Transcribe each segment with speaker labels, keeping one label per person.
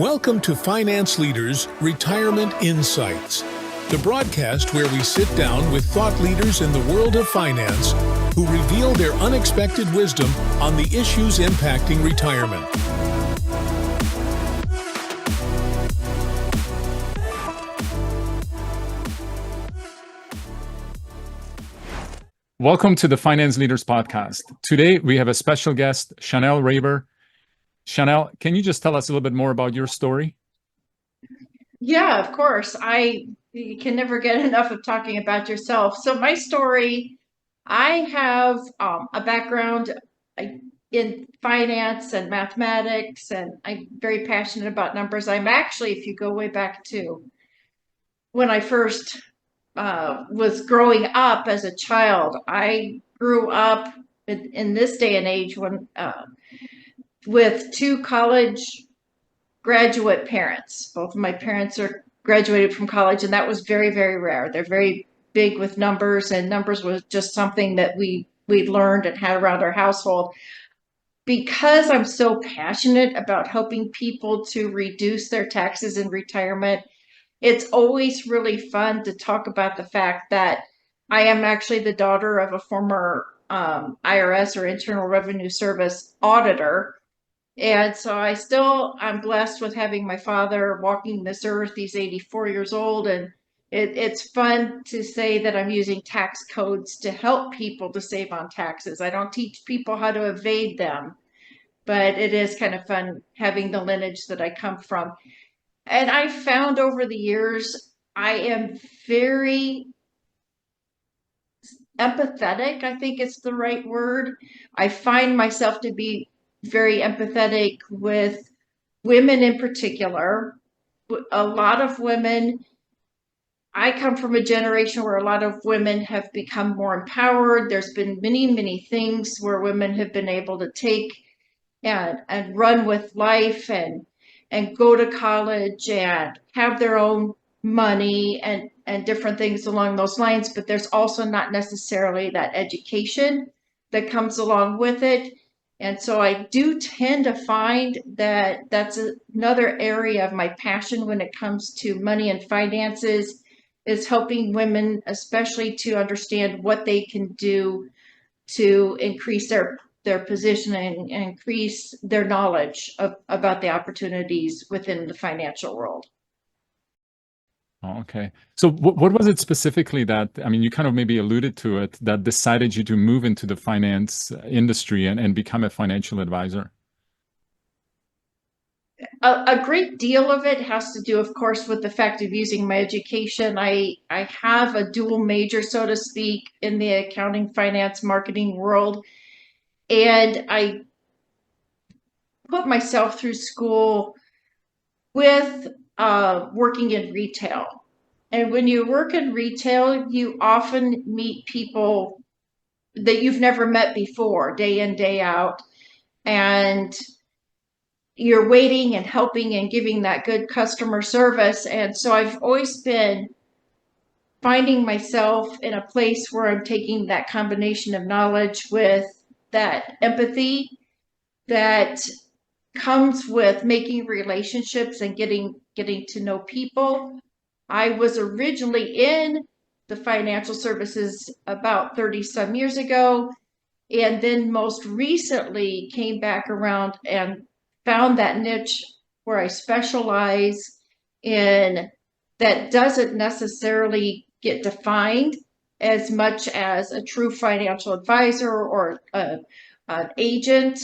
Speaker 1: Welcome to Finance Leaders Retirement Insights, the broadcast where we sit down with thought leaders in the world of finance who reveal their unexpected wisdom on the issues impacting retirement.
Speaker 2: Welcome to the Finance Leaders Podcast. Today, we have a special guest, Shaunelle Roeber. Shaunelle, can you just tell us a little bit more about your story?
Speaker 3: Yeah, of course. You can never get enough of talking about yourself. So my story, I have a background in finance and mathematics, and I'm very passionate about numbers. I'm actually, if you go way back to when I first was growing up as a child, I grew up in this day and age when with two college graduate parents. Both of my parents are graduated from college, and that was very, very rare. They're very big with numbers, and numbers was just something that we learned and had around our household. Because I'm so passionate about helping people to reduce their taxes in retirement, it's always really fun to talk about the fact that I am actually the daughter of a former IRS or Internal Revenue Service auditor. And so I'm blessed with having my father walking this earth. He's 84 years old, and it's fun to say that I'm using tax codes to help people to save on taxes. I don't teach people how to evade them, but it is kind of fun having the lineage that I come from. And I found over the years, I am very empathetic, I think it's the right word. I find myself to be very empathetic with women in particular. A lot of women, I come from a generation where a lot of women have become more empowered. There's been many, many things where women have been able to take and run with life and go to college and have their own money and different things along those lines. But there's also not necessarily that education that comes along with it. And so I do tend to find that that's another area of my passion when it comes to money and finances, is helping women, especially to understand what they can do to increase their position and increase their knowledge about the opportunities within the financial world.
Speaker 2: Oh, okay. So what was it specifically that, I mean, you kind of maybe alluded to it, that decided you to move into the finance industry and become a financial advisor?
Speaker 3: A great deal of it has to do, of course, with the fact of using my education. I have a dual major, so to speak, in the accounting, finance, marketing world. And I put myself through school with working in retail. And when you work in retail, you often meet people that you've never met before, day in, day out. And you're waiting and helping and giving that good customer service. And so I've always been finding myself in a place where I'm taking that combination of knowledge with that empathy that comes with making relationships and getting to know people. I was originally in the financial services about 30 some years ago, and then most recently came back around and found that niche where I specialize in that doesn't necessarily get defined as much as a true financial advisor or an agent,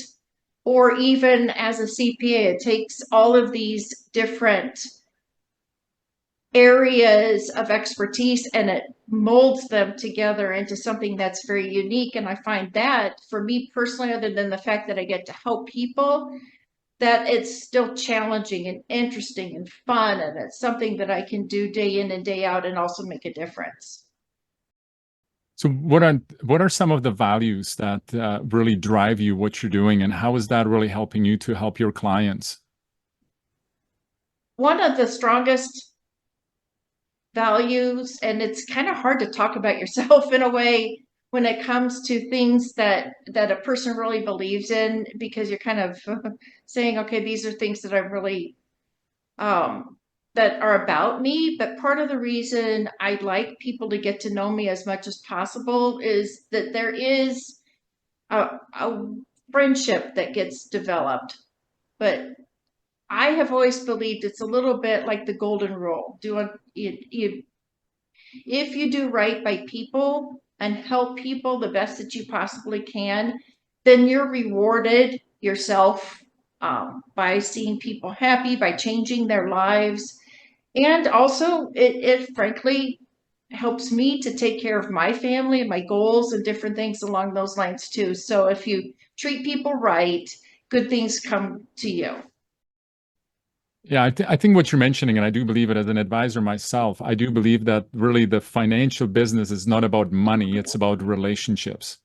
Speaker 3: or even as a CPA. It takes all of these different areas of expertise and it molds them together into something that's very unique. And I find that for me personally, other than the fact that I get to help people, that it's still challenging and interesting and fun, and it's something that I can do day in and day out and also make a difference.
Speaker 2: So what are some of the values that really drive you, what you're doing, and how is that really helping you to help your clients?
Speaker 3: One of the strongest values, and it's kind of hard to talk about yourself in a way when it comes to things that a person really believes in, because you're kind of saying, okay, these are things that I'm really that are about me, but part of the reason I'd like people to get to know me as much as possible is that there is a friendship that gets developed. But I have always believed it's a little bit like the golden rule. If you do right by people and help people the best that you possibly can, then you're rewarded yourself by seeing people happy, by changing their lives. And also, it frankly helps me to take care of my family and my goals and different things along those lines too. So if you treat people right, good things come to you.
Speaker 2: Yeah, I think what you're mentioning, and I do believe it as an advisor myself, I do believe that really the financial business is not about money, it's about relationships.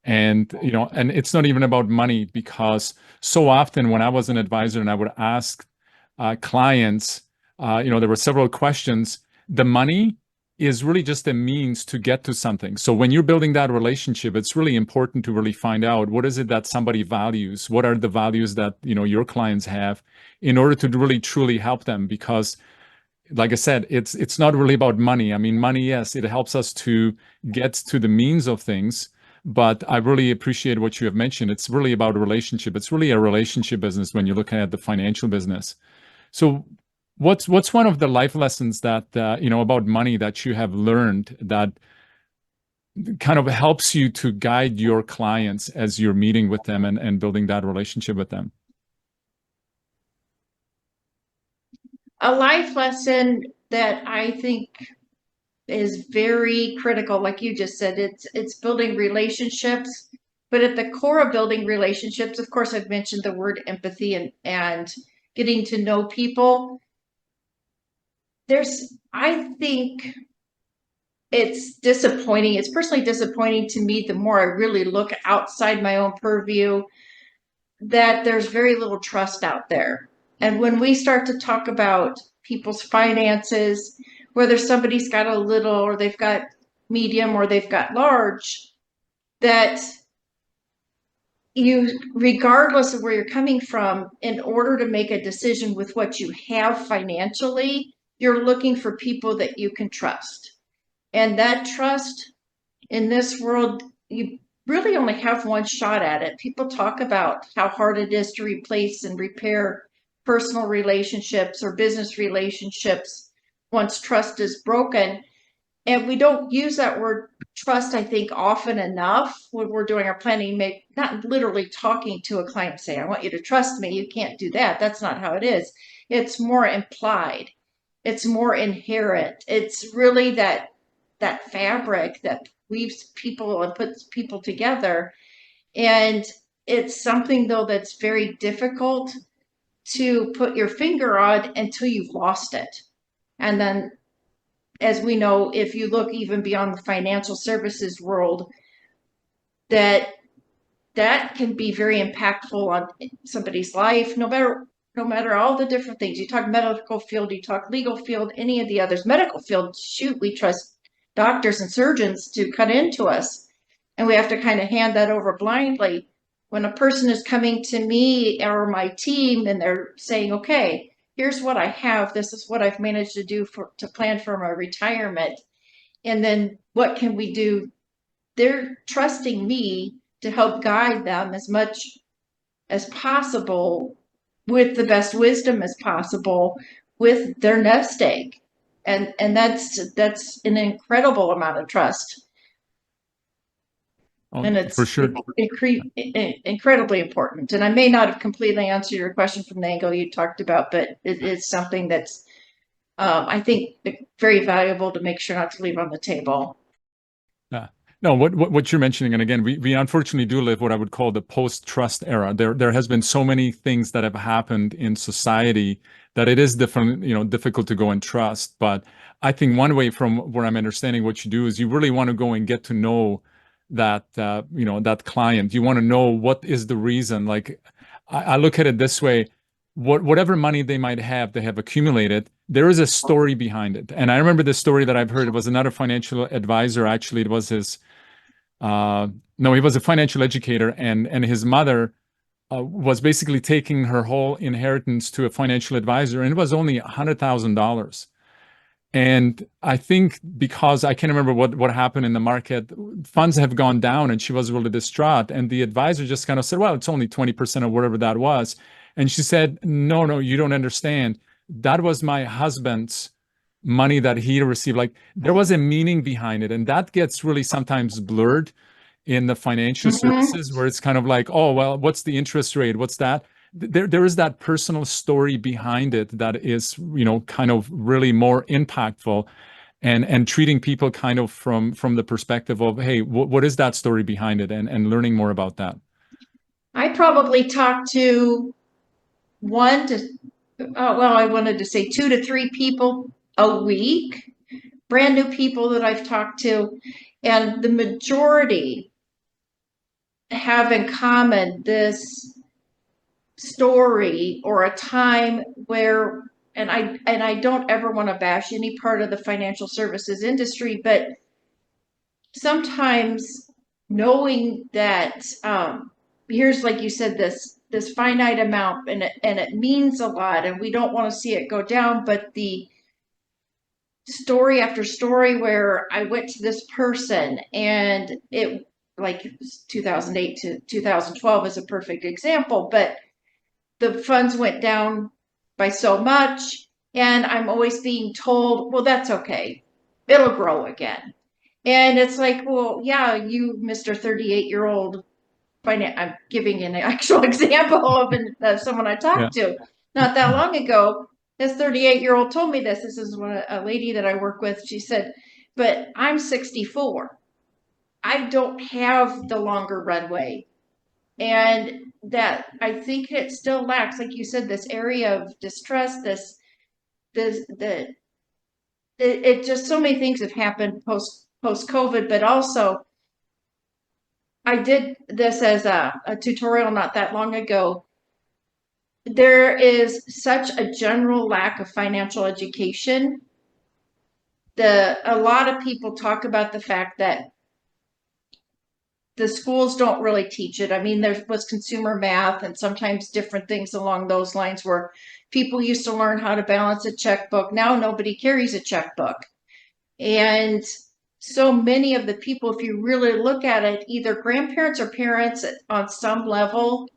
Speaker 2: And, and it's not even about money, because so often when I was an advisor and I would ask clients, there were several questions. The money is really just a means to get to something. So when you're building that relationship, it's really important to really find out what is it that somebody values? What are the values that, your clients have, in order to really truly help them? Because like I said, it's not really about money. I mean, money, yes, it helps us to get to the means of things, but I really appreciate what you have mentioned. It's really about a relationship. It's really a relationship business when you're looking at the financial business. So what's one of the life lessons that about money that you have learned that kind of helps you to guide your clients as you're meeting with them and building that relationship with them?
Speaker 3: A life lesson that I think is very critical, like you just said, it's building relationships. But at the core of building relationships, of course, I've mentioned the word empathy and getting to know people. I think it's disappointing. It's personally disappointing to me the more I really look outside my own purview, that there's very little trust out there. And when we start to talk about people's finances, whether somebody's got a little or they've got medium or they've got large, that you, regardless of where you're coming from, in order to make a decision with what you have financially, you're looking for people that you can trust. And that trust in this world, you really only have one shot at it. People talk about how hard it is to replace and repair personal relationships or business relationships once trust is broken. And we don't use that word trust, I think, often enough when we're doing our planning, not literally talking to a client saying, I want you to trust me. You can't do that. That's not how it is. It's more implied. It's more inherent. It's really that fabric that weaves people and puts people together. And it's something, though, that's very difficult to put your finger on until you've lost it. And then, as we know, if you look even beyond the financial services world, that can be very impactful on somebody's life, no matter all the different things. You talk medical field, you talk legal field, any of the others. Medical field, shoot, we trust doctors and surgeons to cut into us, and we have to kind of hand that over blindly. When a person is coming to me or my team and they're saying, okay, here's what I have, this is what I've managed to do to plan for my retirement, and then what can we do? They're trusting me to help guide them as much as possible, with the best wisdom as possible, with their nest egg. And that's an incredible amount of trust. And it's
Speaker 2: for sure
Speaker 3: incredibly important. And I may not have completely answered your question from the angle you talked about, but it is something that's, I think, very valuable to make sure not to leave on the table.
Speaker 2: Yeah. No, what you're mentioning, and again, we unfortunately do live what I would call the post-trust era. There has been so many things that have happened in society that it is difficult to go and trust. But I think one way, from where I'm understanding what you do, is you really want to go and get to know that that client. You want to know what is the reason. Like, I look at it this way: whatever money they might have, they have accumulated, there is a story behind it. And I remember the story that I've heard. It was another financial advisor. Actually, it was his. No, he was a financial educator, and his mother was basically taking her whole inheritance to a financial advisor, and it was only $100,000. And I think because I can't remember what happened in the market, funds have gone down, and she was really distraught. And the advisor just kind of said, "Well, it's only 20% of whatever that was." And she said, "No, no, you don't understand. That was my husband's money that he received." Like, there was a meaning behind it, and that gets really sometimes blurred in the financial services, where it's kind of like, oh, well, what's the interest rate? What's that? There is that personal story behind it that is, kind of really more impactful, and treating people kind of from the perspective of, hey, what is that story behind it, and learning more about that.
Speaker 3: I probably talk to I wanted to say 2 to 3 people a week, brand new people that I've talked to, and the majority have in common this story or a time where, and I don't ever want to bash any part of the financial services industry, but sometimes knowing that here's, like you said, this finite amount, and it means a lot, and we don't want to see it go down, but the story after story where I went to this person, and it, like 2008 to 2012 is a perfect example, but the funds went down by so much, and I'm always being told, well, that's okay, it'll grow again. And it's like, well, yeah, you, Mr. 38-year-old, I'm giving an actual example of someone I talked to not that long ago. This 38-year-old told me this. This is a lady that I work with. She said, but I'm 64. I don't have the longer runway. And that, I think it still lacks, like you said, this area of distrust, it just, so many things have happened post COVID, but also I did this as a tutorial not that long ago. There is such a general lack of financial education. A lot of people talk about the fact that the schools don't really teach it. I mean, there was consumer math and sometimes different things along those lines where people used to learn how to balance a checkbook. Now nobody carries a checkbook. And so many of the people, if you really look at it, either grandparents or parents on some level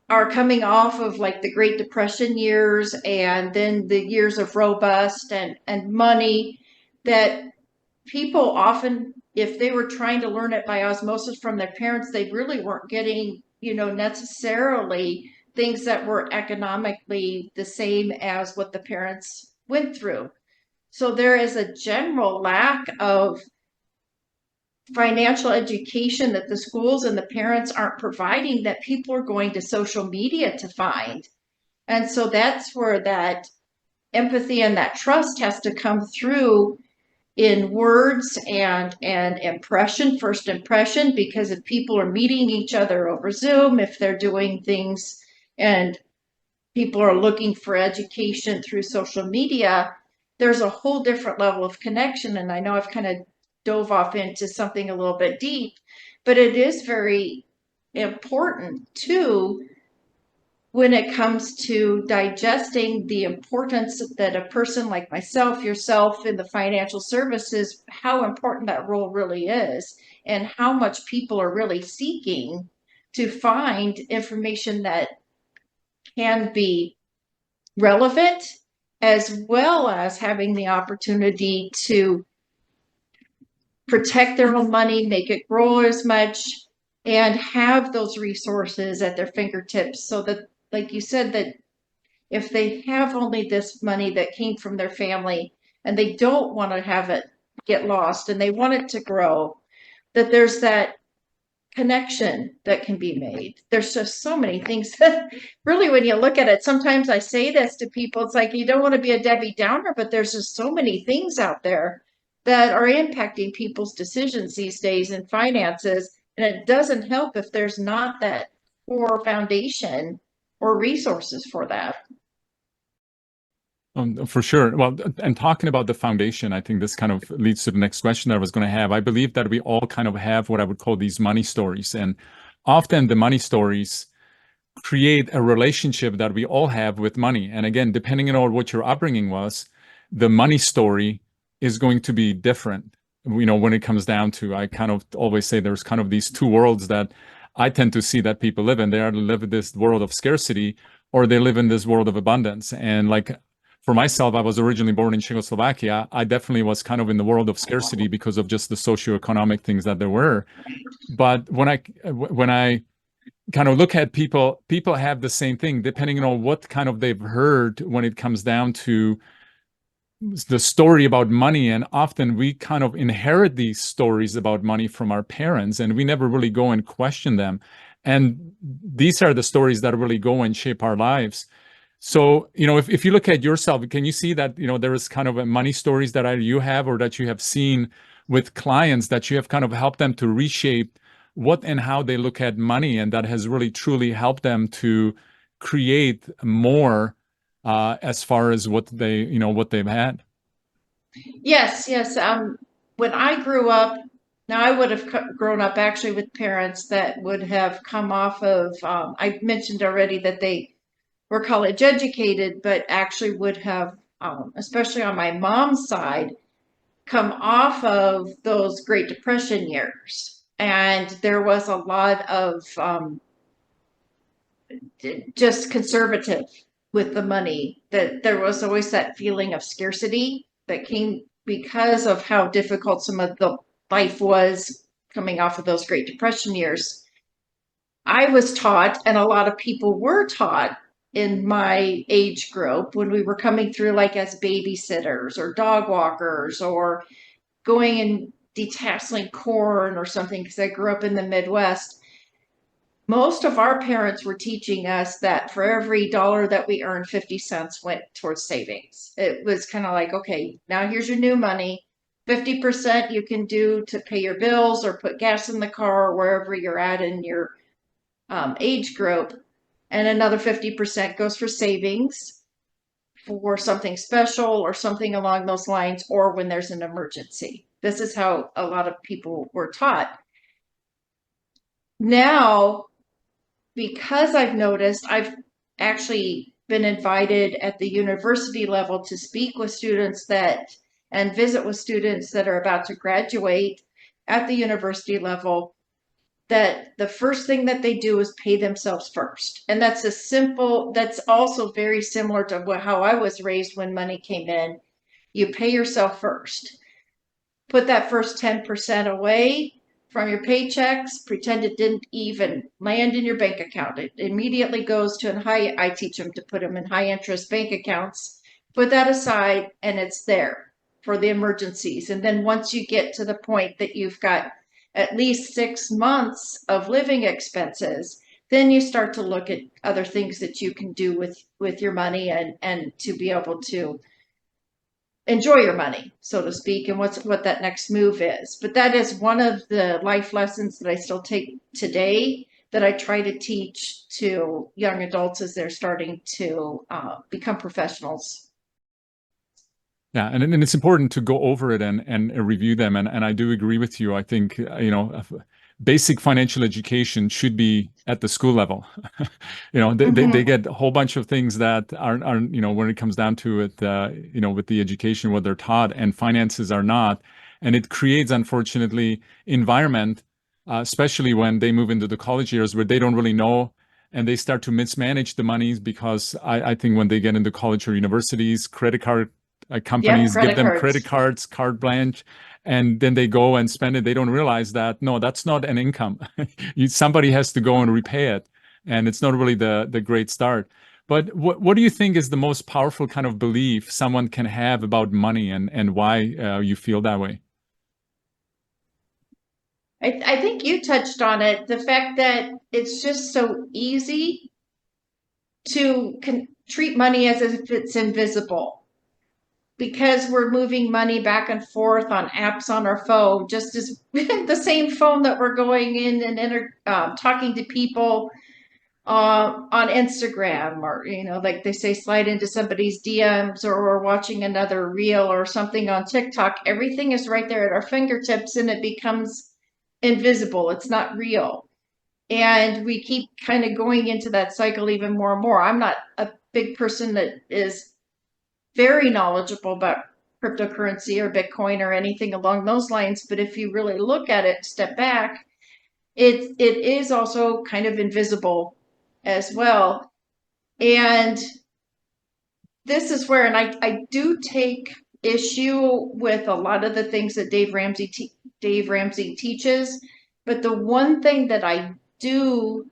Speaker 3: are coming off of like the Great Depression years, and then the years of robust and money, that people often, if they were trying to learn it by osmosis from their parents, they really weren't getting, necessarily things that were economically the same as what the parents went through. So there is a general lack of financial education that the schools and the parents aren't providing, that people are going to social media to find. And so that's where that empathy and that trust has to come through in words and first impression, because if people are meeting each other over Zoom, if they're doing things and people are looking for education through social media, there's a whole different level of connection. And I know I've kind of dove off into something a little bit deep, but it is very important too when it comes to digesting the importance that a person like myself, yourself in the financial services, how important that role really is, and how much people are really seeking to find information that can be relevant, as well as having the opportunity to protect their own money, make it grow as much, and have those resources at their fingertips, so that, like you said, that if they have only this money that came from their family and they don't want to have it get lost and they want it to grow, that there's that connection that can be made. There's just so many things that really, when you look at it, sometimes I say this to people, it's like, you don't want to be a Debbie Downer, but there's just so many things out there that are impacting people's decisions these days in finances. And it doesn't help if there's not that core foundation or resources for that.
Speaker 2: For sure. Well, and talking about the foundation, I think this kind of leads to the next question that I was going to have. I believe that we all kind of have what I would call these money stories. And often the money stories create a relationship that we all have with money. And again, depending on what your upbringing was, the money story is going to be different. When it comes down to, I kind of always say there's kind of these two worlds that I tend to see that people live in. They either live in this world of scarcity or they live in this world of abundance. And like for myself, I was originally born in Czechoslovakia. I definitely was kind of in the world of scarcity because of just the socioeconomic things that there were. But when I kind of look at people have the same thing depending on what kind of they've heard when it comes down to the story about money. And often we kind of inherit these stories about money from our parents and we never really go and question them. And these are the stories that really go and shape our lives. So, if you look at yourself, can you see that, there is kind of a money stories that either you have or that you have seen with clients that you have kind of helped them to reshape what and how they look at money, and that has really truly helped them to create more as far as what they've had?
Speaker 3: Yes, yes. When I grew up, now I would have grown up actually with parents that would have come off of, I mentioned already that they were college educated, but actually would have, especially on my mom's side, come off of those Great Depression years. And there was a lot of just conservative with the money, that there was always that feeling of scarcity that came because of how difficult some of the life was coming off of those Great Depression years. I was taught, and a lot of people were taught in my age group when we were coming through, like as babysitters or dog walkers or going and detasseling corn or something, because I grew up in the Midwest. Most of our parents were teaching us that for every dollar that we earned, 50 cents went towards savings. It was kind of like, okay, now here's your new money. 50% you can do to pay your bills or put gas in the car or wherever you're at in your age group. And another 50% goes for savings for something special or something along those lines, or when there's an emergency. This is how a lot of people were taught. Now, because I've noticed, I've actually been invited at the university level to speak with students and visit with students that are about to graduate at the university level, that the first thing that they do is pay themselves first. And that's also very similar to how I was raised when money came in. You pay yourself first. Put that first 10% away from your paychecks, pretend it didn't even land in your bank account. It immediately goes to I teach them to put them in high interest bank accounts. Put that aside and it's there for the emergencies. And then once you get to the point that you've got at least 6 months of living expenses, then you start to look at other things that you can do with your money and to be able to enjoy your money, so to speak, and what that next move is. But that is one of the life lessons that I still take today, that I try to teach to young adults as they're starting to become professionals.
Speaker 2: Yeah, and it's important to go over it and review them. And I do agree with you. I think, basic financial education should be at the school level. They get a whole bunch of things that are when it comes down to it, with the education, what they're taught, and finances are not. And it creates, unfortunately, environment, especially when they move into the college years where they don't really know and they start to mismanage the monies, because I think when they get into college or universities, credit card companies give them credit cards, carte blanche, and then they go and spend it. They don't realize that, no, that's not an income. Somebody has to go and repay it. And it's not really the great start. But what do you think is the most powerful kind of belief someone can have about money, and why you feel that way?
Speaker 3: I think you touched on it. The fact that it's just so easy to treat money as if it's invisible, because we're moving money back and forth on apps on our phone, just as the same phone that we're going in and talking to people on Instagram, or like they say, slide into somebody's DMs, or we're watching another reel or something on TikTok. Everything is right there at our fingertips, and it becomes invisible. It's not real. And we keep kind of going into that cycle even more and more. I'm not a big person that is very knowledgeable about cryptocurrency or Bitcoin or anything along those lines. But if you really look at it, step back, it is also kind of invisible as well. And this is where, and I do take issue with a lot of the things that Dave Ramsey teaches, but the one thing that I do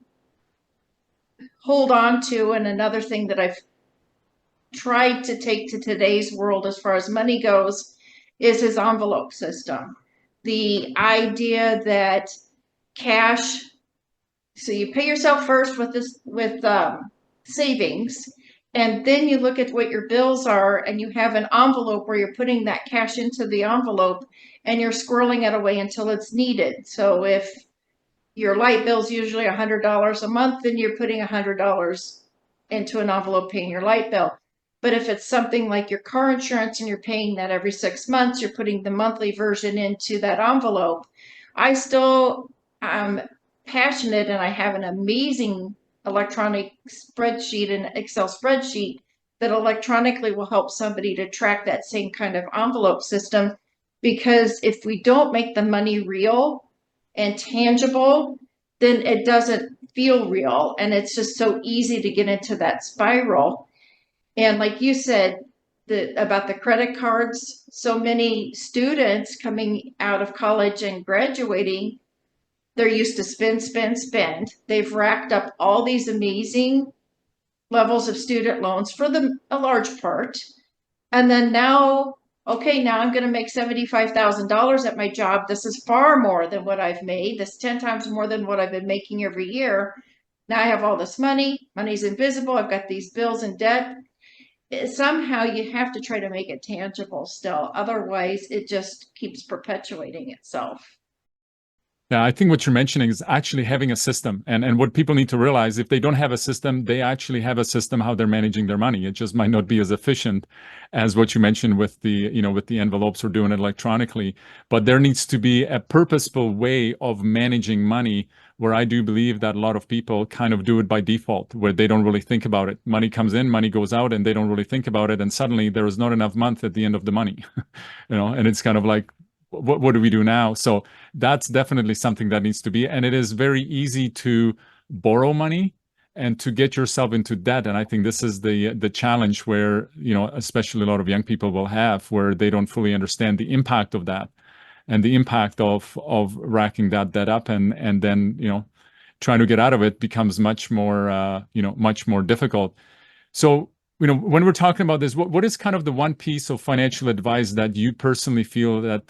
Speaker 3: hold on to, and another thing that I've tried to take to today's world as far as money goes, is his envelope system. The idea that cash, so you pay yourself first with savings, and then you look at what your bills are, and you have an envelope where you're putting that cash into the envelope, and you're squirreling it away until it's needed. So if your light bill's usually $100 a month, then you're putting $100 into an envelope paying your light bill. But if it's something like your car insurance and you're paying that every 6 months, you're putting the monthly version into that envelope. I still am passionate, and I have an amazing electronic spreadsheet, an Excel spreadsheet that electronically will help somebody to track that same kind of envelope system. Because if we don't make the money real and tangible, then it doesn't feel real. And it's just so easy to get into that spiral. And like you said, about the credit cards, so many students coming out of college and graduating, they're used to spend, spend, spend. They've racked up all these amazing levels of student loans for a large part. And then now, okay, now I'm going to make $75,000 at my job. This is far more than what I've made. This is 10 times more than what I've been making every year. Now I have all this money. Money's invisible. I've got these bills and debt. Somehow you have to try to make it tangible still. Otherwise, it just keeps perpetuating itself.
Speaker 2: Yeah, I think what you're mentioning is actually having a system. And what people need to realize, if they don't have a system, they actually have a system how they're managing their money. It just might not be as efficient as what you mentioned with with the envelopes or doing it electronically. But there needs to be a purposeful way of managing money, where I do believe that a lot of people kind of do it by default, where they don't really think about it. Money comes in, money goes out, and they don't really think about it. And suddenly there is not enough month at the end of the money, and it's kind of like, what do we do now? So that's definitely something that needs to be. And it is very easy to borrow money and to get yourself into debt. And I think this is the challenge where, especially a lot of young people will have, where they don't fully understand the impact of that and the impact of racking that debt up, and then, trying to get out of it becomes much more, much more difficult. So, when we're talking about this, what is kind of the one piece of financial advice that you personally feel that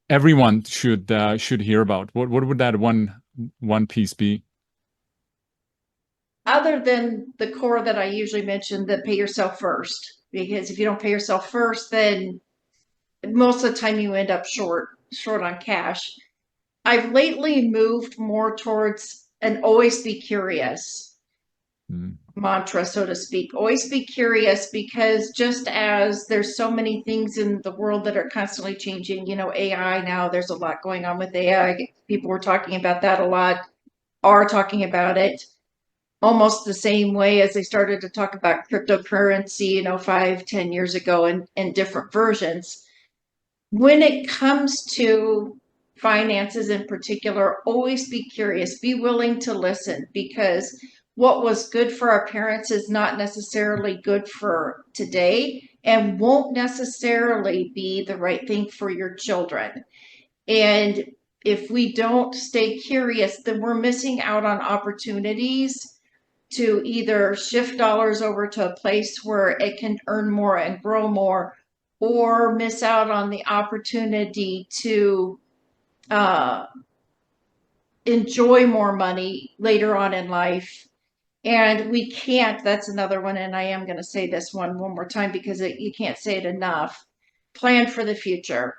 Speaker 2: everyone should hear about? What would that one piece be?
Speaker 3: Other than the core that I usually mention, that pay yourself first. Because if you don't pay yourself first, then most of the time you end up short on cash. I've lately moved more towards an always be curious mantra, so to speak. Always be curious, because just as there's so many things in the world that are constantly changing, AI now, there's a lot going on with AI. People were talking about that a lot, are talking about it almost the same way as they started to talk about cryptocurrency, 5-10 years ago, in different versions. When it comes to finances in particular, always be curious, be willing to listen, because what was good for our parents is not necessarily good for today, and won't necessarily be the right thing for your children. And if we don't stay curious, then we're missing out on opportunities to either shift dollars over to a place where it can earn more and grow more, or miss out on the opportunity to enjoy more money later on in life. And we can't, that's another one, and I am going to say this one more time, because you can't say it enough. Plan for the future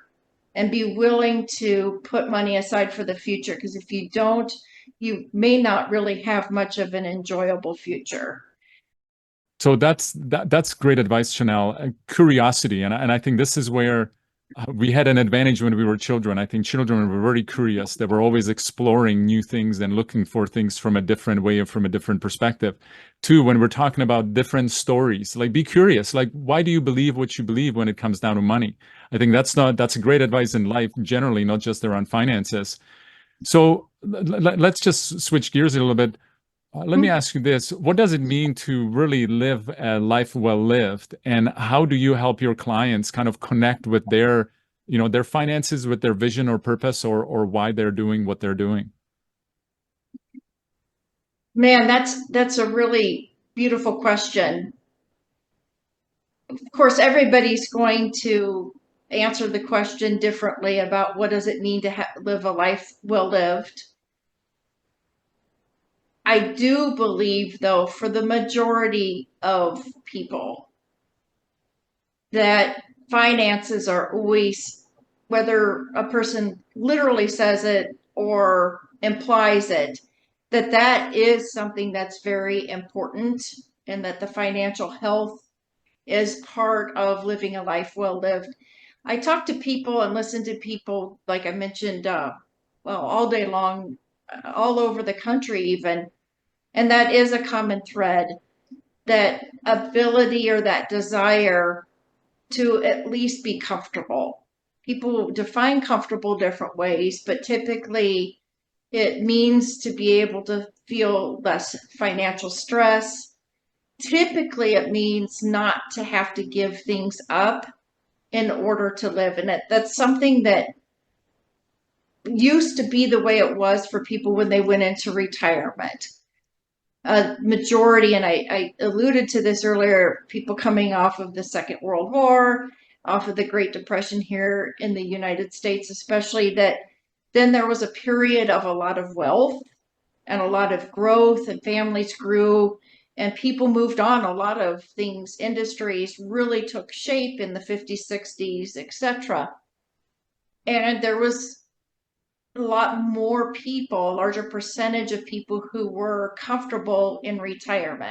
Speaker 3: and be willing to put money aside for the future, because if you don't, you may not really have much of an enjoyable future.
Speaker 2: So that's great advice, Shaunelle. Curiosity, and I think this is where we had an advantage when we were children. I think children were very curious. They were always exploring new things and looking for things from a different way or from a different perspective. Two, when we're talking about different stories, like be curious. Like, why do you believe what you believe when it comes down to money? I think that's a great advice in life generally, not just around finances. So let's just switch gears a little bit. Let me ask you this. What does it mean to really live a life well lived? And how do you help your clients kind of connect with their, their finances with their vision or purpose or why they're doing what they're doing?
Speaker 3: Man, that's a really beautiful question. Of course, everybody's going to answer the question differently about what does it mean to live a life well lived. I do believe, though, for the majority of people, that finances are always, whether a person literally says it or implies it, that that is something that's very important, and that the financial health is part of living a life well lived. I talk to people and listen to people, like I mentioned, well, all day long, all over the country, even. And that is a common thread, that ability or that desire to at least be comfortable. People define comfortable different ways, but typically it means to be able to feel less financial stress. Typically, it means not to have to give things up in order to live. And that's something that used to be the way it was for people when they went into retirement. A majority, and I alluded to this earlier, people coming off of the Second World War, off of the Great Depression here in the United States, especially, that then there was a period of a lot of wealth and a lot of growth, and families grew and people moved on. A lot of things, industries really took shape in the 50s, 60s, etc. And there was a lot more people, a larger percentage of people who were comfortable in retirement.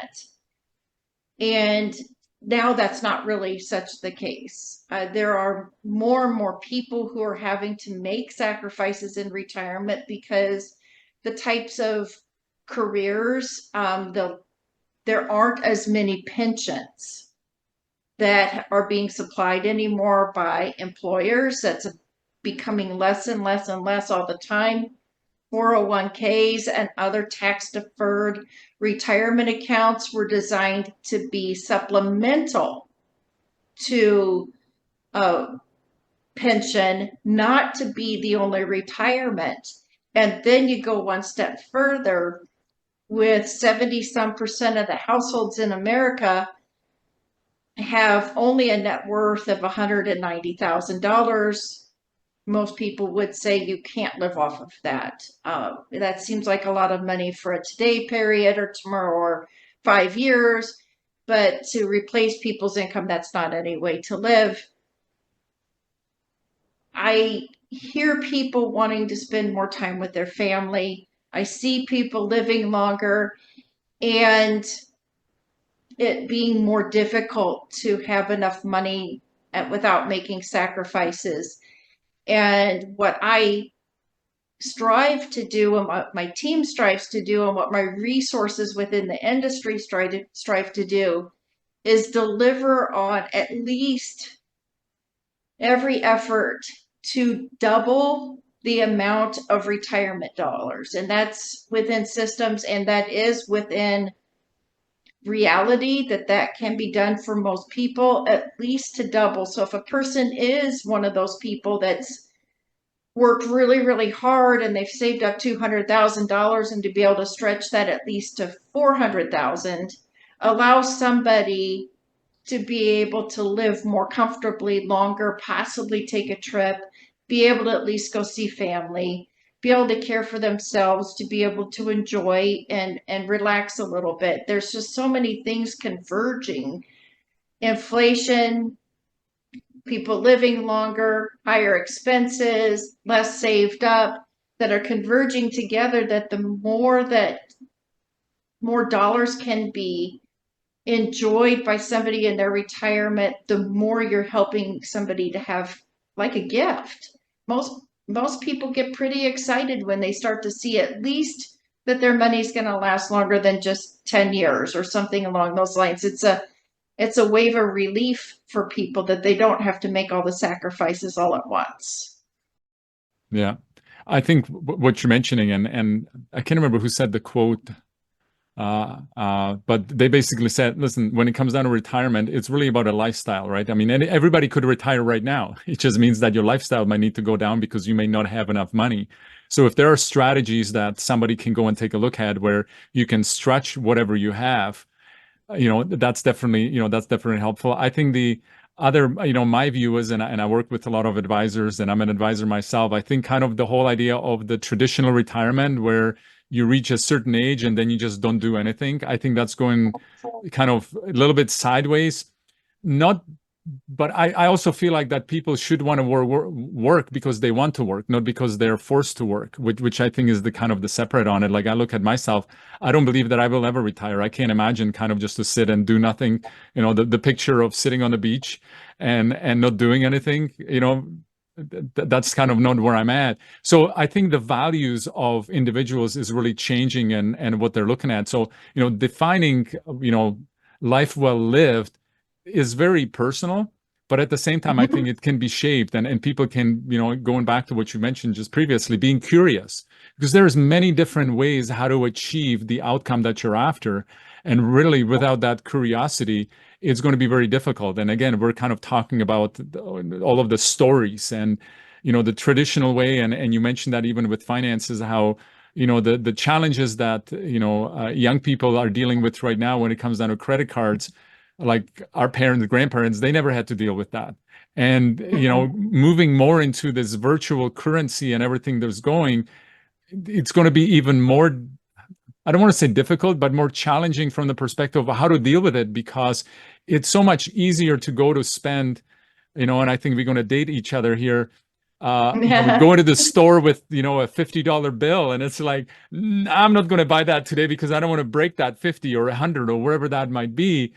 Speaker 3: And now that's not really such the case. There are more and more people who are having to make sacrifices in retirement because the types of careers, there aren't as many pensions that are being supplied anymore by employers. That's becoming less and less and less all the time. 401ks and other tax deferred retirement accounts were designed to be supplemental to a pension, not to be the only retirement. And then you go one step further, with 70 some percent of the households in America have only a net worth of $190,000. Most people would say you can't live off of that. That seems like a lot of money for a today period or tomorrow or 5 years, but to replace people's income, that's not any way to live. I hear people wanting to spend more time with their family. I see people living longer and it being more difficult to have enough money without making sacrifices. And what I strive to do, and what my team strives to do, and what my resources within the industry strive to do, is deliver on at least every effort to double the amount of retirement dollars. And that's within systems, and that is within reality, that can be done for most people, at least to double. So if a person is one of those people that's worked really, really hard and they've saved up $200,000, and to be able to stretch that at least to 400,000, allow somebody to be able to live more comfortably longer, possibly take a trip, be able to at least go see family, be able to care for themselves, to be able to enjoy and relax a little bit. There's just so many things converging. Inflation, people living longer, higher expenses, less saved up, that are converging together, that more dollars can be enjoyed by somebody in their retirement, the more you're helping somebody to have like a gift. Most people get pretty excited when they start to see at least that their money's going to last longer than just 10 years or something along those lines. It's a wave of relief for people that they don't have to make all the sacrifices all at once.
Speaker 2: Yeah. I think what you're mentioning, and I can't remember who said the quote, but they basically said, listen, when it comes down to retirement, it's really about a lifestyle, right? I mean, everybody could retire right now. It just means that your lifestyle might need to go down because you may not have enough money. So if there are strategies that somebody can go and take a look at where you can stretch whatever you have, that's definitely helpful. I think the other, my view is, and I work with a lot of advisors, and I'm an advisor myself. I think kind of the whole idea of the traditional retirement where you reach a certain age and then you just don't do anything. I think that's going kind of a little bit sideways. Not, but I also feel like that people should want to work because they want to work, not because they're forced to work, which I think is the kind of the separate on it. Like I look at myself, I don't believe that I will ever retire. I can't imagine kind of just to sit and do nothing. The picture of sitting on the beach and not doing anything, that's kind of not where I'm at. So I think the values of individuals is really changing and what they're looking at. So, defining, life well lived is very personal, but at the same time, I think it can be shaped and people can, going back to what you mentioned just previously, being curious, because there's many different ways how to achieve the outcome that you're after. And really, without that curiosity, it's going to be very difficult. And again, we're kind of talking about all of the stories and, the traditional way. And you mentioned that even with finances, how, the challenges that, young people are dealing with right now when it comes down to credit cards, like our parents, grandparents, they never had to deal with that. And, moving more into this virtual currency and everything that's going, it's going to be even more, I don't want to say difficult, but more challenging from the perspective of how to deal with it, because it's so much easier to go to spend, and I think we're going to date each other here. Going to the store with, a $50 bill, and it's like, I'm not going to buy that today because I don't want to break that 50 or 100 or wherever that might be.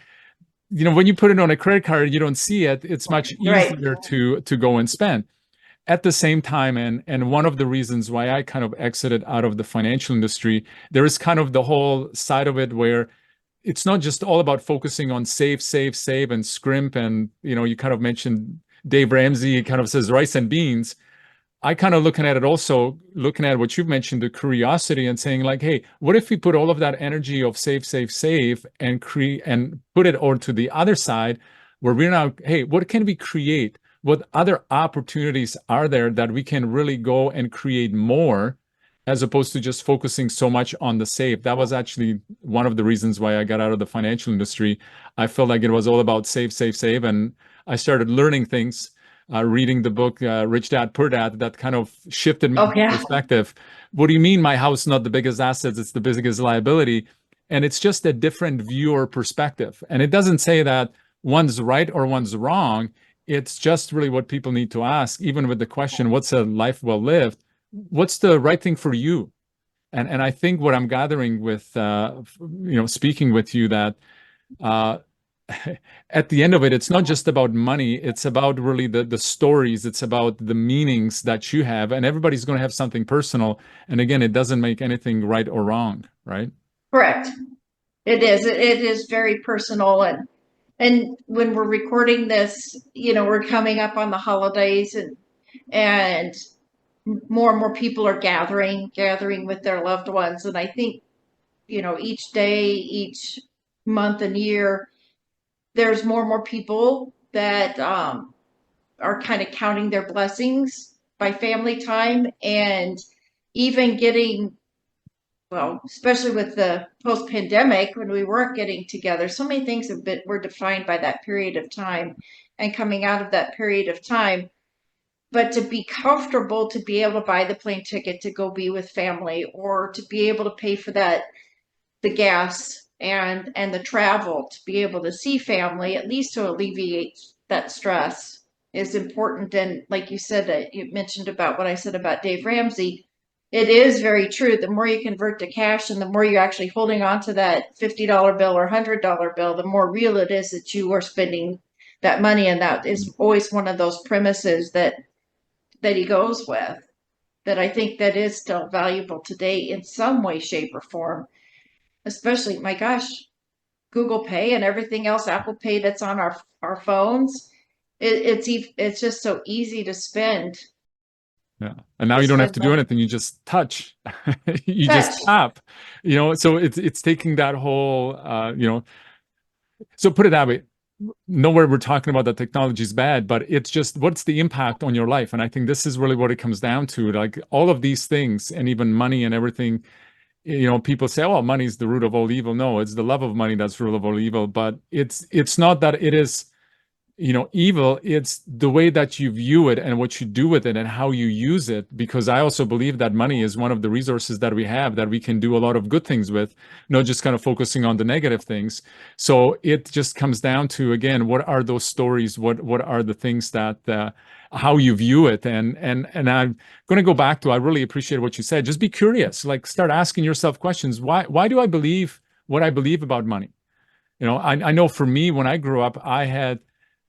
Speaker 2: When you put it on a credit card, you don't see it. It's much easier to go and spend. At the same time, and one of the reasons why I kind of exited out of the financial industry, there is kind of the whole side of it where it's not just all about focusing on save, and scrimp. And, you kind of mentioned Dave Ramsey, he kind of says rice and beans. I kind of looking at it also, looking at what you've mentioned, the curiosity, and saying like, hey, what if we put all of that energy of save, and create and put it onto the other side where we're now, hey, what can we create? What other opportunities are there that we can really go and create more, as opposed to just focusing so much on the save? That was actually one of the reasons why I got out of the financial industry. I felt like it was all about save, and I started learning things. Reading the book Rich Dad Poor Dad, that kind of shifted my perspective. What do you mean my house is not the biggest asset, it's the biggest liability? And it's just a different view or perspective. And it doesn't say that one's right or one's wrong. It's just really what people need to ask, even with the question, what's a life well lived? What's the right thing for you? And I think what I'm gathering with, speaking with you, that at the end of it, it's not just about money. It's about really the stories. It's about the meanings that you have, and everybody's going to have something personal. And again, it doesn't make anything right or wrong, right?
Speaker 3: Correct. It is. It is very personal. And when we're recording this, we're coming up on the holidays, and more and more people are gathering with their loved ones. And I think, each day, each month and year, there's more and more people that are kind of counting their blessings by family time, and even getting, well, especially with the post-pandemic, when we weren't getting together, so many things were defined by that period of time and coming out of that period of time. But to be comfortable, to be able to buy the plane ticket to go be with family, or to be able to pay for the gas and the travel, to be able to see family, at least to alleviate that stress, is important. And like you said, you mentioned about what I said about Dave Ramsey. It is very true. The more you convert to cash and the more you're actually holding on to that $50 bill or $100 bill, the more real it is that you are spending that money. And that is always one of those premises that that he goes with, that I think that is still valuable today in some way, shape, or form. Especially, my gosh, Google Pay and everything else, Apple Pay that's on our phones. It's just so easy to spend.
Speaker 2: Yeah. And now
Speaker 3: To
Speaker 2: you don't have
Speaker 3: spend
Speaker 2: to do
Speaker 3: money.
Speaker 2: anything. You just touch, you
Speaker 3: Touch.
Speaker 2: just tap, so it's taking that whole, so put it that way. Nowhere we're talking about that technology is bad, but it's just what's the impact on your life? And I think this is really what it comes down to. Like all of these things and even money and everything, people say, oh, money is the root of all evil. No, it's the love of money that's the root of all evil. But it's not that it is evil. It's the way that you view it and what you do with it and how you use it. Because I also believe that money is one of the resources that we have that we can do a lot of good things with, not just kind of focusing on the negative things. So it just comes down to, again, what are those stories? What are the things that how you view it? And I'm going to go back to, I really appreciate what you said. Just be curious, like start asking yourself questions. Why do I believe what I believe about money? I know for me, when I grew up, I had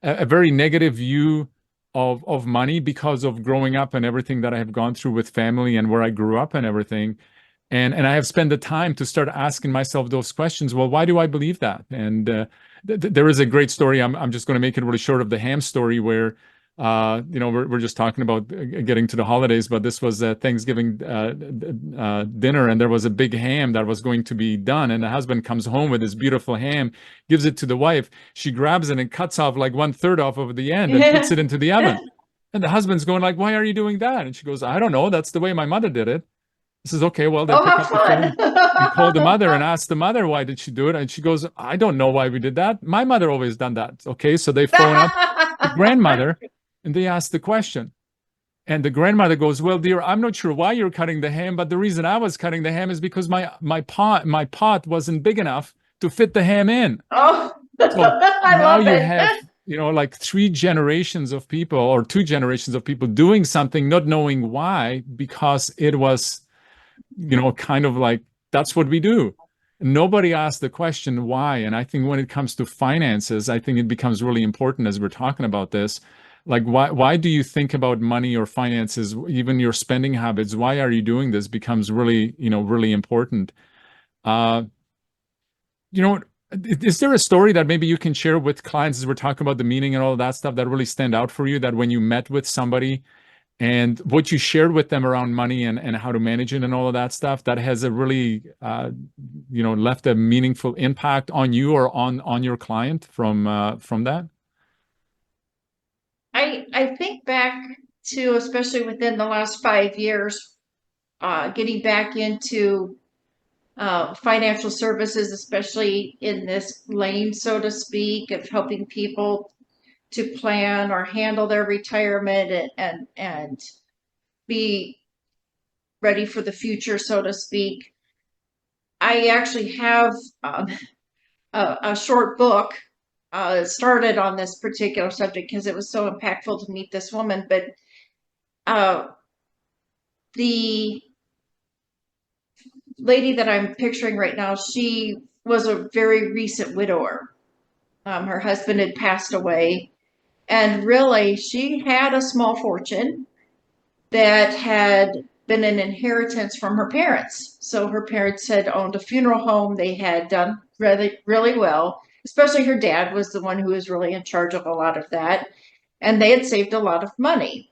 Speaker 2: a very negative view of money because of growing up and everything that I have gone through with family and where I grew up and everything. And I have spent the time to start asking myself those questions. Well, why do I believe that? And there is a great story. I'm just going to make it really short, of the ham story, where we're just talking about getting to the holidays, but this was a Thanksgiving dinner, and there was a big ham that was going to be done, and the husband comes home with this beautiful ham, gives it to the wife. She grabs it and cuts off like 1/3 off of the end and puts it into the oven. And the husband's going like, why are you doing that? And she goes, I don't know. That's the way my mother did it. He says, okay, well, then
Speaker 3: Oh,
Speaker 2: pick
Speaker 3: how
Speaker 2: up the phone
Speaker 3: fun.
Speaker 2: and call the mother and ask the mother, why did she do it? And she goes, I don't know why we did that. My mother always done that. Okay, so they phone up the grandmother and they ask the question. And the grandmother goes, well, dear, I'm not sure why you're cutting the ham, but the reason I was cutting the ham is because my pot wasn't big enough to fit the ham in.
Speaker 3: Oh,
Speaker 2: So
Speaker 3: I
Speaker 2: now
Speaker 3: love
Speaker 2: you
Speaker 3: it.
Speaker 2: have, like 3 generations of people or 2 generations of people doing something, not knowing why, because it was, kind of like, that's what we do. Nobody asked the question why. And I think when it comes to finances, I think it becomes really important as we're talking about this. Like, why do you think about money or finances, even your spending habits? Why are you doing this becomes really, really important. Uh, you know, is there a story that maybe you can share with clients as we're talking about the meaning and all of that stuff that really stand out for you, that when you met with somebody and what you shared with them around money and how to manage it and all of that stuff, that has a really, left a meaningful impact on you or on your client from that?
Speaker 3: I think back to, especially within the last 5 years, getting back into financial services, especially in this lane, so to speak, of helping people to plan or handle their retirement and be ready for the future, so to speak. I actually have a short book started on this particular subject because it was so impactful to meet this woman. But uh, the lady that I'm picturing right now, she was a very recent widower. Her husband had passed away, and really, she had a small fortune that had been an inheritance from her parents. So her parents had owned a funeral home. They had done really, really well. Especially her dad was the one who was really in charge of a lot of that. And they had saved a lot of money.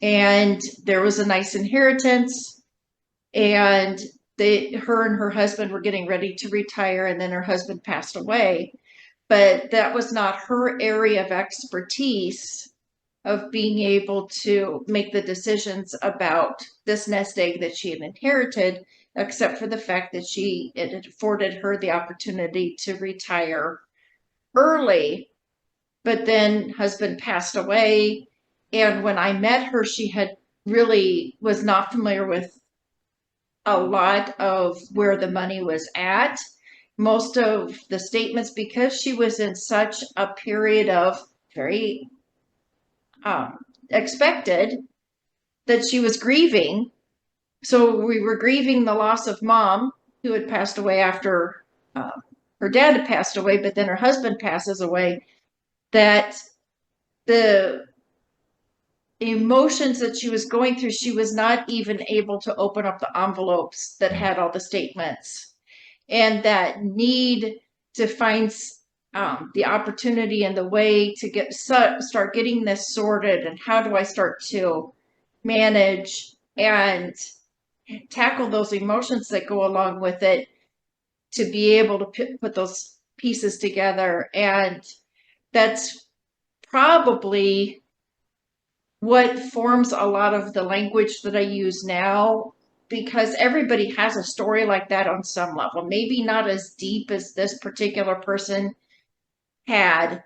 Speaker 3: And there was a nice inheritance. And her and her husband were getting ready to retire. And then her husband passed away. But that was not her area of expertise of being able to make the decisions about this nest egg that she had inherited, except for the fact that it afforded her the opportunity to retire early. But then husband passed away. And when I met her, she had really was not familiar with a lot of where the money was at. Most of the statements, because she was in such a period of very expected, that she was grieving. So we were grieving the loss of mom, who had passed away after her dad had passed away, but then her husband passes away. That the emotions that she was going through, she was not even able to open up the envelopes that had all the statements, and that need to find the opportunity and the way to start getting this sorted, and how do I start to manage and tackle those emotions that go along with it, to be able to put those pieces together. And that's probably what forms a lot of the language that I use now, because everybody has a story like that on some level, maybe not as deep as this particular person had,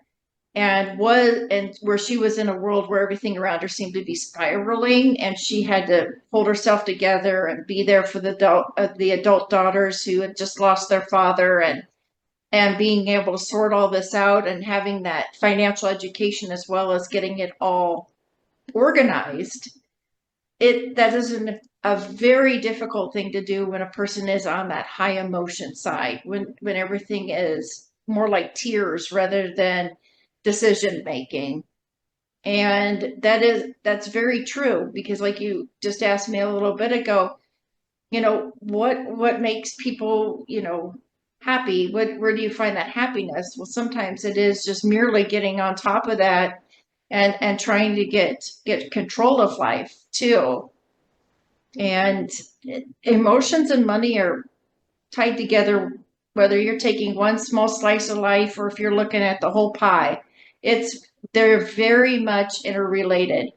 Speaker 3: and where she was in a world where everything around her seemed to be spiraling, and she had to hold herself together and be there for the adult daughters who had just lost their father, and being able to sort all this out, and having that financial education as well as getting it all organized. That is a very difficult thing to do when a person is on that high emotion side, when everything is more like tears rather than decision making. And that's very true, because like you just asked me a little bit ago, what makes people, happy? Where do you find that happiness? Well, sometimes it is just merely getting on top of that, and trying to get control of life too. And emotions and money are tied together, whether you're taking one small slice of life or if you're looking at the whole pie. They're very much interrelated.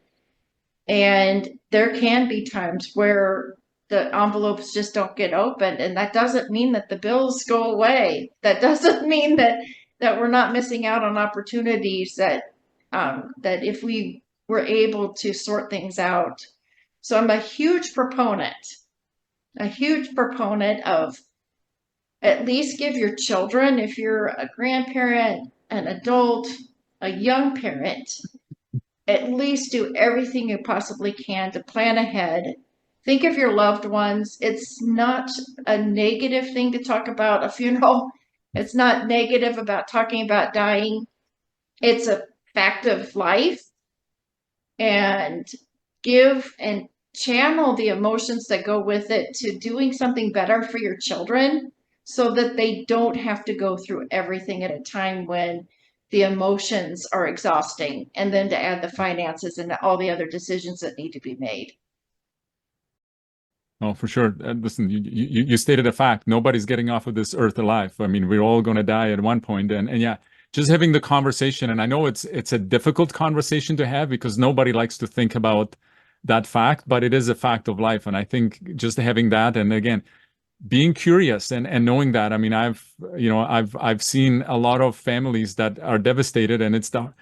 Speaker 3: And there can be times where the envelopes just don't get opened, and that doesn't mean that the bills go away. That doesn't mean that we're not missing out on opportunities, that if we were able to sort things out. So I'm a huge proponent of at least give your children, if you're a grandparent, an adult, a young parent, at least do everything you possibly can to plan ahead. Think of your loved ones. It's not a negative thing to talk about a funeral. It's not negative about talking about dying. It's a fact of life. And give and channel the emotions that go with it to doing something better for your children, so that they don't have to go through everything at a time when the emotions are exhausting, and then to add the finances and all the other decisions that need to be made.
Speaker 2: Oh, for sure. Listen, you stated a fact. Nobody's getting off of this earth alive. I mean, we're all going to die at one point. And yeah, just having the conversation. And I know it's a difficult conversation to have, because nobody likes to think about that fact, but it is a fact of life. And I think just having that, and again, being curious and knowing that. I mean, I've seen a lot of families that are devastated, and it's the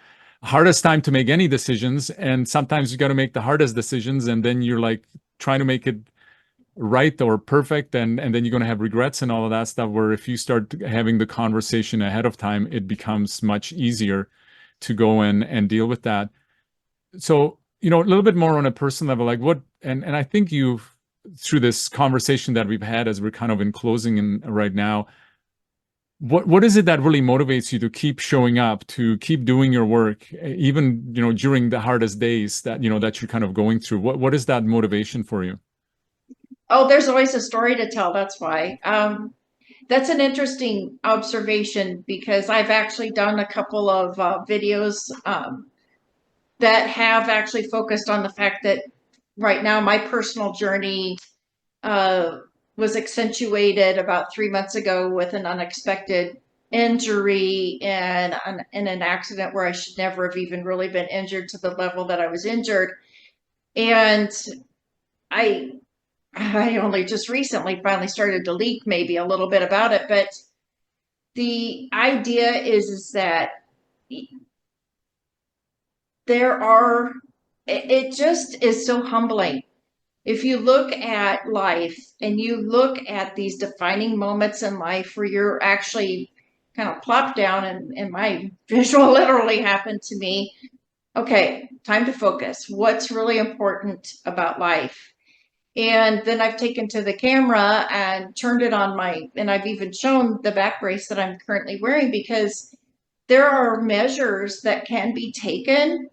Speaker 2: hardest time to make any decisions. And sometimes you got to make the hardest decisions, and then you're like trying to make it right or perfect, and then you're going to have regrets and all of that stuff, where if you start having the conversation ahead of time, it becomes much easier to go in and deal with that. So, a little bit more on a personal level, like what, and I think you've, through this conversation that we've had as we're kind of in closing in right now, what is it that really motivates you to keep showing up, to keep doing your work, even, during the hardest days that you're kind of going through? What is that motivation for you?
Speaker 3: Oh, there's always a story to tell. That's why. That's an interesting observation, because I've actually done a couple of videos that have actually focused on the fact that right now my personal journey was accentuated about 3 months ago with an unexpected injury and in an accident where I should never have even really been injured to the level that I was injured. And I only just recently finally started to leak maybe a little bit about it, but the idea is that it just is so humbling. If you look at life and you look at these defining moments in life where you're actually kind of plopped down, and my visual literally happened to me. Okay, time to focus. What's really important about life? And then I've taken to the camera and turned it on and I've even shown the back brace that I'm currently wearing, because there are measures that can be taken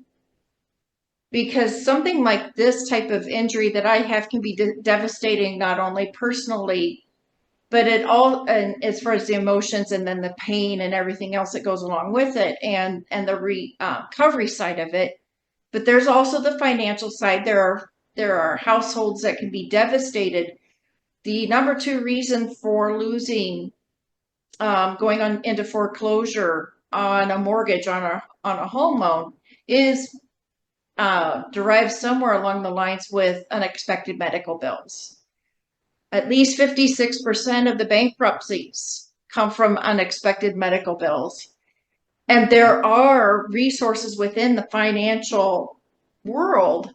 Speaker 3: because something like this type of injury that I have can be devastating, not only personally, but and as far as the emotions and then the pain and everything else that goes along with it, and the recovery side of it. But there's also the financial side. There are households that can be devastated. The number two reason for losing, going on into foreclosure on a mortgage on a home loan is derived somewhere along the lines with unexpected medical bills. At least 56% of the bankruptcies come from unexpected medical bills. And there are resources within the financial world,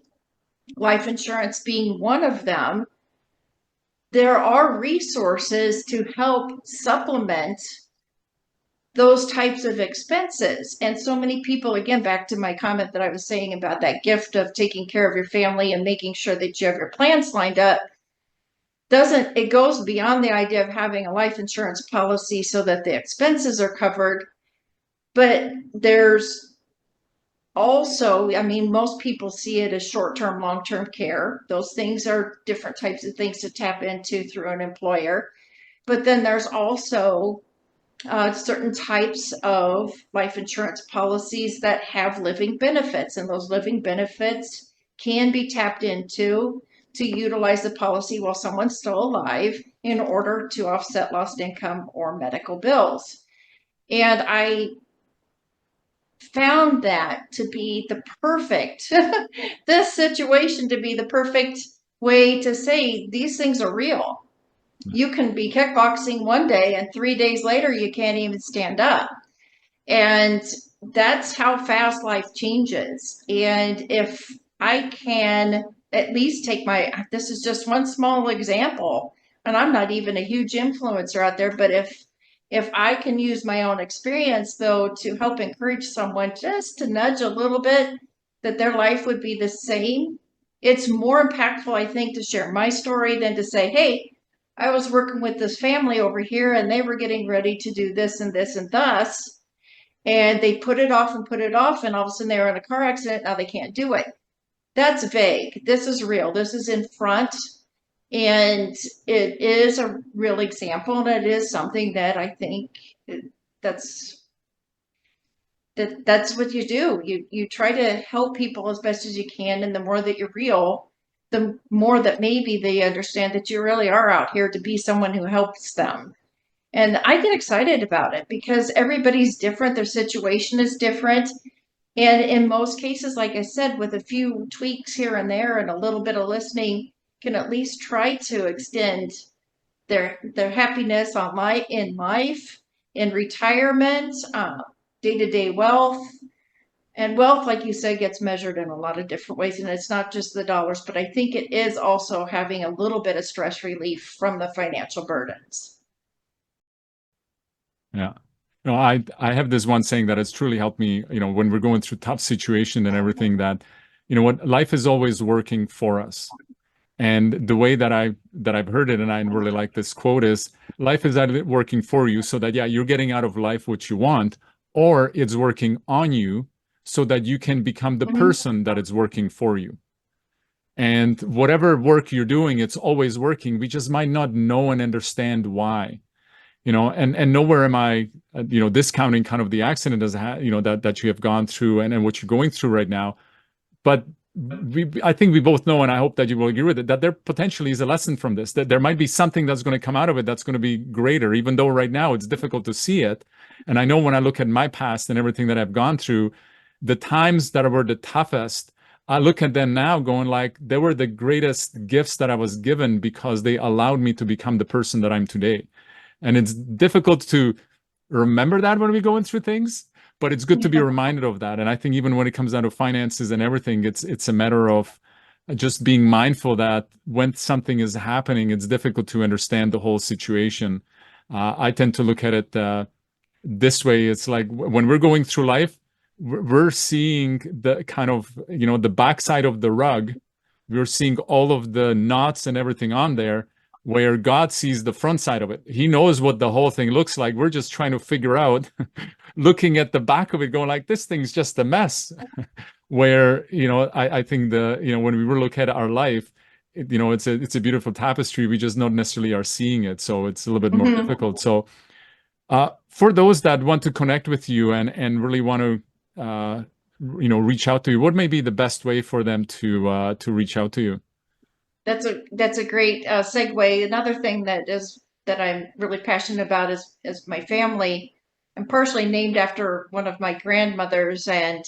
Speaker 3: life insurance being one of them. There are resources to help supplement those types of expenses. And so many people, again, back to my comment that I was saying about that gift of taking care of your family and making sure that you have your plans lined up, it goes beyond the idea of having a life insurance policy so that the expenses are covered. But there's also, I mean, most people see it as short-term, long-term care. Those things are different types of things to tap into through an employer. But then there's also certain types of life insurance policies that have living benefits, and those living benefits can be tapped into to utilize the policy while someone's still alive in order to offset lost income or medical bills. And I found that to be the perfect, this situation to be the perfect way to say these things are real. You can be kickboxing one day and 3 days later you can't even stand up. And that's how fast life changes. And if I can at least this is just one small example, and I'm not even a huge influencer out there, but if I can use my own experience though to help encourage someone just to nudge a little bit that their life would be the same, it's more impactful, I think, to share my story than to say, hey, I was working with this family over here and they were getting ready to do this and this and thus. And they put it off and put it off. And all of a sudden they were in a car accident. Now they can't do it. That's vague. This is real. This is in front. And it is a real example. And it is something that I think that's what you do. You try to help people as best as you can. And the more that you're real, the more that maybe they understand that you really are out here to be someone who helps them. And I get excited about it because everybody's different. Their situation is different. And in most cases, like I said, with a few tweaks here and there and a little bit of listening, can at least try to extend their happiness in life, in retirement, day-to-day wealth. And wealth, like you said, gets measured in a lot of different ways. And it's not just the dollars, but I think it is also having a little bit of stress relief from the financial burdens.
Speaker 2: Yeah. No, I have this one saying that has truly helped me, when we're going through tough situation and everything, that, what life is always working for us. And the way that I've heard it, and I really like this quote, is life is either working for you so that, yeah, you're getting out of life what you want, or it's working on you so that you can become the person that it's working for you. And whatever work you're doing, it's always working. We just might not know and understand why. And nowhere am I, discounting kind of the accident as that you have gone through and what you're going through right now. But I think we both know, and I hope that you will agree with it, that there potentially is a lesson from this, that there might be something that's going to come out of it that's going to be greater, even though right now it's difficult to see it. And I know when I look at my past and everything that I've gone through, the times that were the toughest, I look at them now going like, they were the greatest gifts that I was given because they allowed me to become the person that I'm today. And it's difficult to remember that when we're going through things, but it's good to be reminded of that. And I think even when it comes down to finances and everything, it's a matter of just being mindful that when something is happening, it's difficult to understand the whole situation. I tend to look at it this way. It's like when we're going through life, we're seeing the kind of, the backside of the rug. We're seeing all of the knots and everything on there, where God sees the front side of it. He knows what the whole thing looks like. We're just trying to figure out, looking at the back of it, going like, this thing's just a mess. where, I think when we look at our life, it's a beautiful tapestry. We just not necessarily are seeing it. So it's a little bit more difficult. So for those that want to connect with you and really want to, reach out to you, what may be the best way for them to reach out to you?
Speaker 3: That's a great segue. Another thing that I'm really passionate about is my family. I'm partially named after one of my grandmothers, and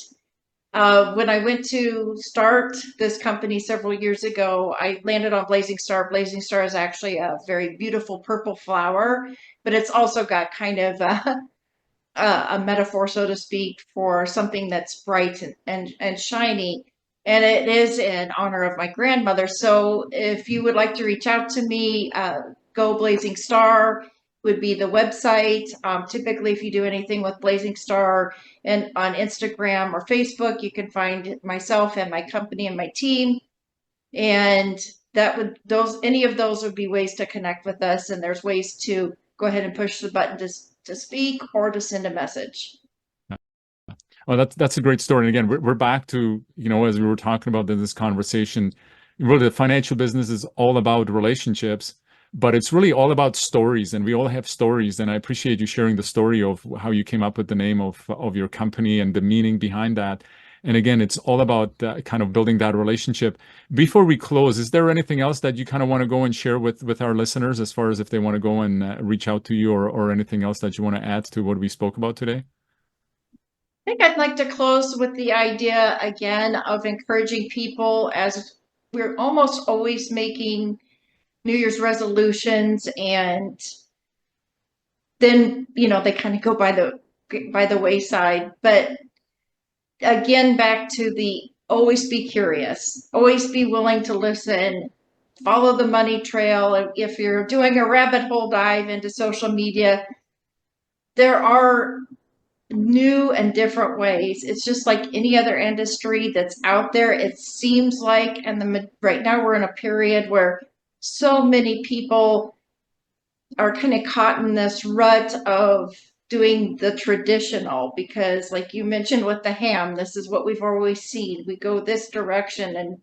Speaker 3: when I went to start this company several years ago, I landed on Blazing Star. Blazing Star is actually a very beautiful purple flower, but it's also got kind of a metaphor, so to speak, for something that's bright and shiny. And it is in honor of my grandmother. So if you would like to reach out to me, Go Blazing Star would be the website. Typically, if you do anything with Blazing Star and on Instagram or Facebook, you can find myself and my company and my team. And any of those would be ways to connect with us. And there's ways to go ahead and push the button to speak or to send a message.
Speaker 2: Well, that's a great story. And again, we're back to, as we were talking about in this conversation, really the financial business is all about relationships, but it's really all about stories, and we all have stories. And I appreciate you sharing the story of how you came up with the name of your company and the meaning behind that. And again, it's all about kind of building that relationship. Before we close, is there anything else that you kind of want to go and share with our listeners, as far as if they want to go and reach out to you, or anything else that you want to add to what we spoke about today?
Speaker 3: I think I'd like to close with the idea again of encouraging people, as we're almost always making New Year's resolutions, and then they kind of go by the wayside. But again, back to the always be curious, always be willing to listen, follow the money trail. If you're doing a rabbit hole dive into social media, there are new and different ways. It's just like any other industry that's out there. It seems like, and right now we're in a period where so many people are kind of caught in this rut of doing the traditional, because like you mentioned with the ham, this is what we've always seen. We go this direction,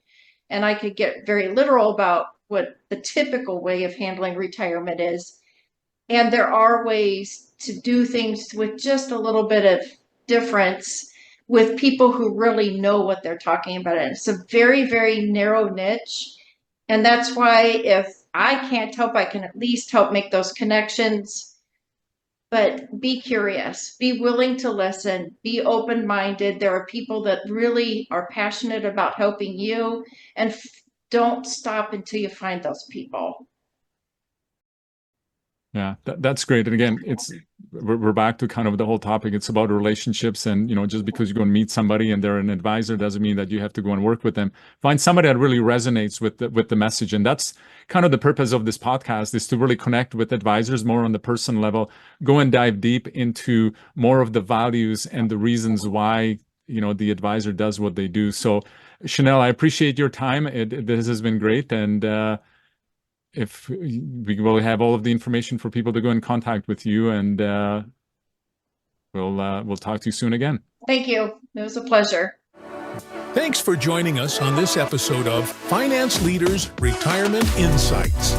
Speaker 3: and I could get very literal about what the typical way of handling retirement is. And there are ways to do things with just a little bit of difference with people who really know what they're talking about. And it's a very, very narrow niche. And that's why if I can't help, I can at least help make those connections. But be curious, be willing to listen, be open-minded. There are people that really are passionate about helping you, and don't stop until you find those people.
Speaker 2: Yeah, that's great. And again, we're back to kind of the whole topic. It's about relationships, and just because you go and meet somebody and they're an advisor doesn't mean that you have to go and work with them. Find somebody that really resonates with the message, and that's kind of the purpose of this podcast, is to really connect with advisors more on the person level, go and dive deep into more of the values and the reasons why the advisor does what they do. So, Shaunelle, I appreciate your time. This has been great, and if we will have all of the information for people to go in contact with you, and we'll talk to you soon again.
Speaker 3: Thank you. It was a pleasure.
Speaker 1: Thanks for joining us on this episode of Finance Leaders Retirement Insights.